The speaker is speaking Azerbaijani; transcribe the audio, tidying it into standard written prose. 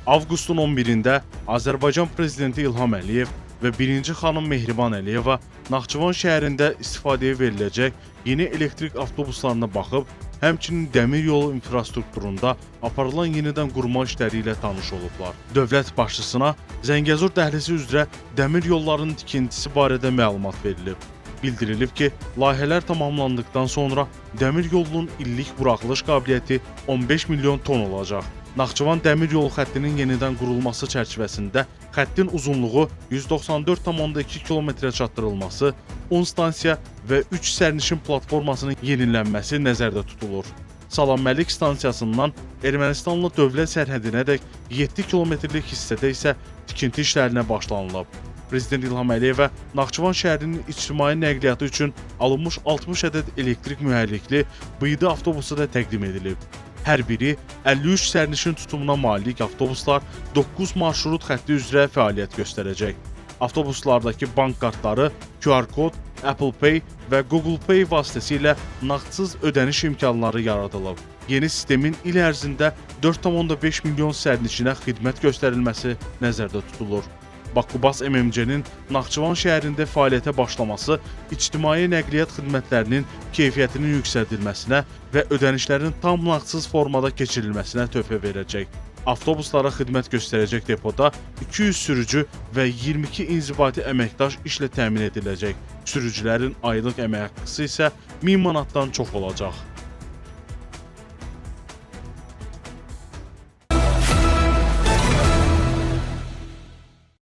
Avqustun 11-də Azərbaycan prezidenti İlham Əliyev və birinci xanım Mehriban Əliyeva Naxçıvan şəhərində istifadəyə veriləcək yeni elektrik avtobuslarına baxıb, həmçinin dəmir yolu infrastrukturunda aparılan yenidən qurma işləri ilə tanış olublar. Dövlət başçısına Zəngəzur dəhlizi üzrə dəmir yollarının tikintisi barədə məlumat verilib. Bildirilib ki, layihələr tamamlandıqdan sonra dəmir yolunun illik buraxılış qabiliyyəti 15 milyon ton olacaq. Naxçıvan dəmir yolu xəttinin yenidən qurulması çərçivəsində xəttin uzunluğu 194,2 kilometrə çatdırılması, 10 stansiya və 3 sərnişin platformasının yenilənməsi nəzərdə tutulur. Salam-Məlik stansiyasından Ermənistanla dövlət sərhədinədək 7 kilometrlik hissədə isə tikinti işlərinə başlanılıb. Prezident İlham Əliyevə Naxçıvan şəhərinin ictimai nəqliyyatı üçün alınmış 60 ədəd elektrik mühərrikli BYD avtobusu da təqdim edilib. Hər biri 53 sərnişin tutumuna malik avtobuslar 9 marşrut xətti üzrə fəaliyyət göstərəcək. Avtobuslardakı bank kartları, QR kod, Apple Pay və Google Pay vasitəsilə nağdsız ödəniş imkanları yaradılıb. Yeni sistemin il ərzində 4,5 milyon sərnişinə xidmət göstərilməsi nəzərdə tutulur. Bakubas MMC-nin Naxçıvan şəhərində fəaliyyətə başlaması ictimai nəqliyyat xidmətlərinin keyfiyyətinin yüksəldilməsinə və ödənişlərin tam nağdsız formada keçirilməsinə töhfə verəcək. Avtobuslara xidmət göstərəcək depoda 200 sürücü və 22 inzibati əməkdaş işlə təmin ediləcək. Sürücülərin aylıq əmək haqqısı isə 1000 manatdan çox olacaq.